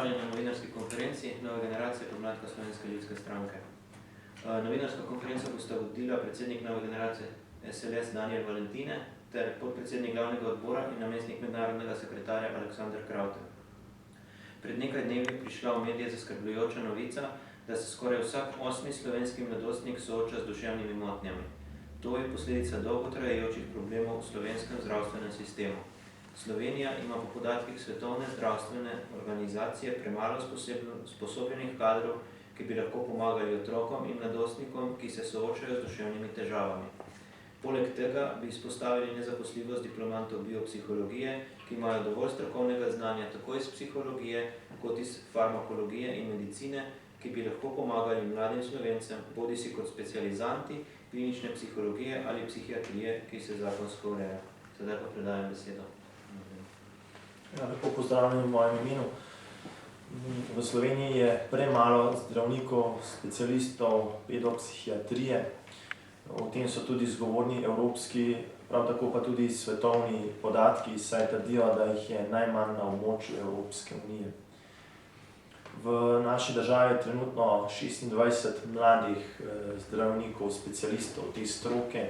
pozdravljeni na novinarski konferenci Nove generacije podmladka Slovenske ljudske stranke. Novinarsko konferenco bosta vodila predsednik Nove generacije SLS Daniel Valentine ter podpredsednik glavnega odbora in namestnik mednarodnega sekretarja Aleksander Krauter. Pred nekaj dnevi prišla v medije zaskrbljujoča novica, da se skoraj vsak 8. slovenski mladostnik sooča z duševnimi motnjami. To je posledica dolgotrajajočih problemov v slovenskem zdravstvenem sistemu. Slovenija ima po podatkih Svetovne zdravstvene organizacije premalo sposobljenih kadrov, ki bi lahko pomagali otrokom in mladostnikom, ki se soočajo z duševnimi težavami. Poleg tega bi izpostavili nezaposljivost diplomantov biopsihologije, ki imajo dovolj strokovnega znanja tako iz psihologije kot iz farmakologije in medicine, ki bi lahko pomagali mladim Slovencem, bodisi kot specializanti klinične psihologije ali psihiatrije, ki se zakonsko ureja. Sedaj pa predajam besedo. Lepo pozdravljeni v mojem imenu. V Sloveniji je premalo zdravnikov, specialistov pedopsihiatrije. O tem so tudi zgovorni evropski, prav tako pa tudi svetovni podatki, saj trdijo, da jih je najmanj na območju Evropske unije. V naši državi je trenutno 26 mladih zdravnikov, specialistov te stroke,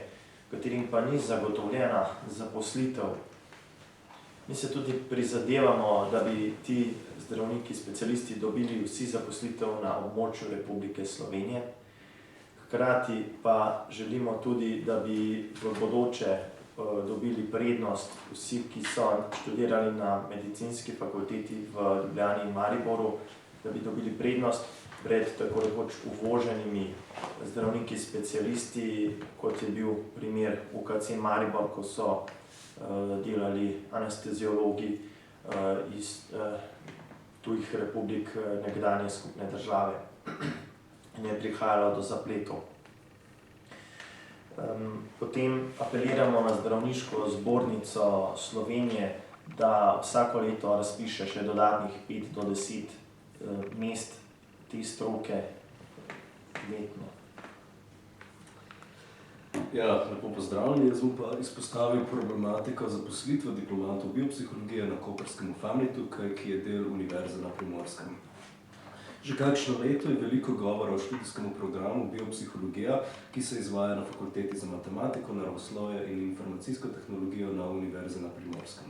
katerim pa ni zagotovljena zaposlitev. Mi se tudi prizadevamo, da bi ti zdravniki, specialisti dobili vsi zaposlitev na območju Republike Slovenije. Hkrati pa želimo tudi, da bi v bodoče dobili prednost vsi, ki so študirali na medicinski fakulteti v Ljubljani in Mariboru, da bi dobili prednost pred tako rekoč uvoženimi zdravniki, specialisti, kot je bil primer UKC Maribor, ko so delali anesteziologi iz tujih republik nekdanje skupne države in je prihajalo do zapletov. Potem apeliramo na Zdravniško zbornico Slovenije, da vsako leto razpiše še dodatnih 5 do 10 mest te stroke letno. Ja, lepo pozdravljeni. Jaz bom pa izpostavil problematiko zaposlitve diplomantov biopsihologije na koprskem FAMLIT-u, ki je del Univerze na Primorskem. Že kakšno leto je veliko govora o študijskem programu biopsihologija, ki se izvaja na Fakulteti za matematiko, naravoslovje in informacijsko tehnologijo na Univerzi na Primorskem.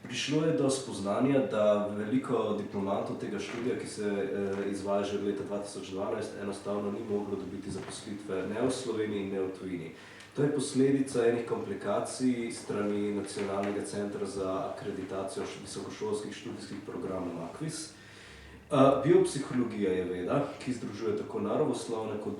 Prišlo je do spoznanja, da veliko diplomantov tega študija, ki se izvaja že od leta 2012, enostavno ni moglo dobiti zaposlitve ne v Sloveniji, ne v tujini. To je posledica enih komplikacij strani Nacionalnega centra za akreditacijo visokošolskih študijskih programov AQUIS. Biopsihologija je veda, ki združuje tako naravoslovne kot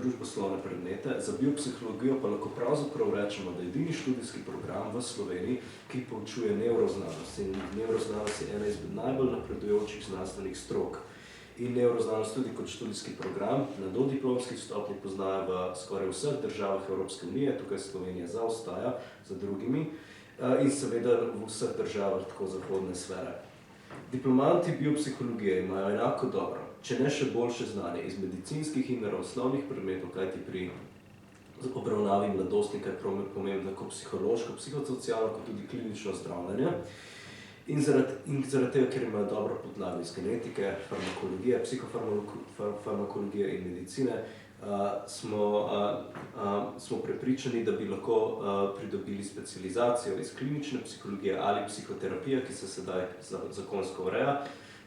družboslovne predmete. Za biopsihologijo pa lahko pravzaprav rečemo, da je edini študijski program v Sloveniji, ki poučuje nevroznanost. In nevroznanost je ena izmed najbolj napredujočih znanstvenih strok. In nevroznanost tudi kot študijski program na dodiplomski stopnji poznajo v skoraj vseh državah Evropske unije, tukaj Slovenija zaostaja za drugimi, in seveda v vseh državah tako zahodne sfere. Diplomanti biopsihologije imajo enako dobro, če ne še boljše znanje iz medicinskih in naravoslovnih predmetov, kajti pri obravnavi mladostnika je pomembno tako psihološko, psihosocialno, kot tudi klinično zdravljenje. In zaradi tega, ker imajo dobro podlago iz genetike, farmakologije, psihofarmakologije in medicine, smo prepričani, da bi lahko pridobili specializacijo iz klinične psihologije ali psihoterapije, ki se sedaj zakonsko ureja.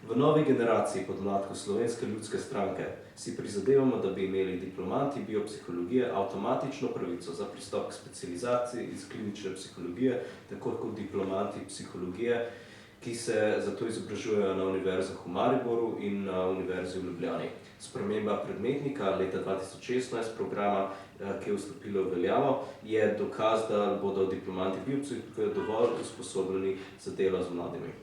V novi generaciji podmladkov Slovenske ljudske stranke si prizadevamo, da bi imeli diplomanti biopsihologije avtomatično pravico za pristop k specializaciji iz klinične psihologije, tako kot diplomanti psihologije, ki se zato izobražujejo na univerzah v Mariboru in na Univerzi v Ljubljani. Sprememba predmetnika leta 2016 programa, ki je vstopilo v veljavo, je dokaz, da bodo diplomanti biopsihologije dovolj usposobljeni za delo z mladimi.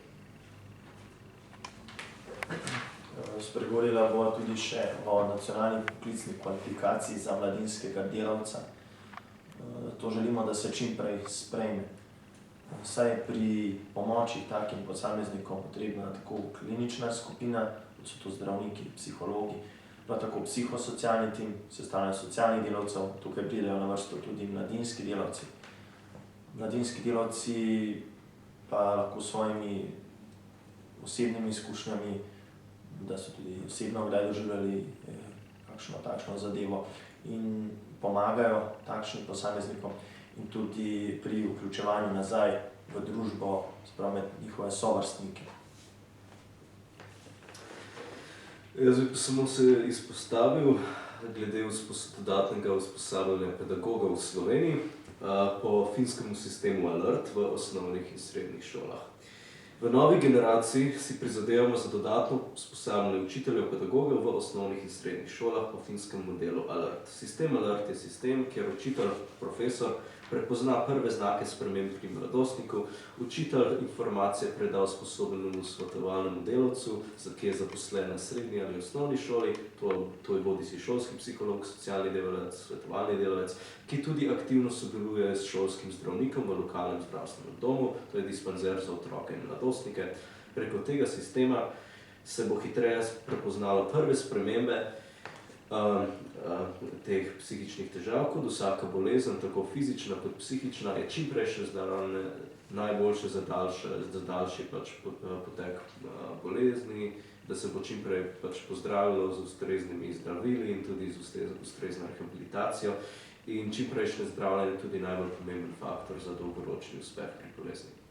Spregovorila bova tudi še o nacionalni poklicni kvalifikaciji za mladinskega delavca. To želimo, da se čim prej sprejme. Saj je pri pomoči takim posameznikom potrebna tako klinična skupina, kot so to zdravniki, psihologi, prav tako psihosocialni tim, sestavljen socialnih delavcev, tukaj pridejo na vrsto tudi mladinski delavci. Mladinski delavci pa lahko s svojimi osebnimi izkušnjami da so tudi osebno kdaj doživljali kakšno takšno zadevo in pomagajo takšnim posameznikom in tudi pri vključevanju nazaj v družbo, spravo med njihove sovrstnike. Jaz bi pa samo se izpostavil glede dodatnega usposabljanja pedagogov v Sloveniji po finskem sistemu Alert v osnovnih in srednjih šolah. V novi generaciji si prizadevamo za dodatno usposabljanje učiteljev pedagogov v osnovnih in srednjih šolah po finskem modelu Alert. Sistem Alert je sistem, kjer učitelj, profesor prepozna prve znake sprememb pri mladostniku, učitelj informacije preda usposobljenemu svetovalnemu delavcu, ki je zaposlen na srednji ali osnovni šoli, to je bodisi šolski psiholog, socialni delavec, svetovalni delavec, ki tudi aktivno sodeluje s šolskim zdravnikom v lokalnem zdravstvenem domu, to je dispanzer za otroke in mladostnike. Preko tega sistema se bo hitreje prepoznalo prve spremembe teh psihičnih težav, kot vsaka bolezen, tako fizična kot psihična, je čimprejšnje zdravljenje najboljše za daljši potek bolezni, da se bo čimprej pozdravilo z ustreznimi zdravili in tudi z ustrezno rehabilitacijo. In čimprejšnje zdravljenje je tudi najbolj pomemben faktor za dolgoročni uspeh pri bolezni.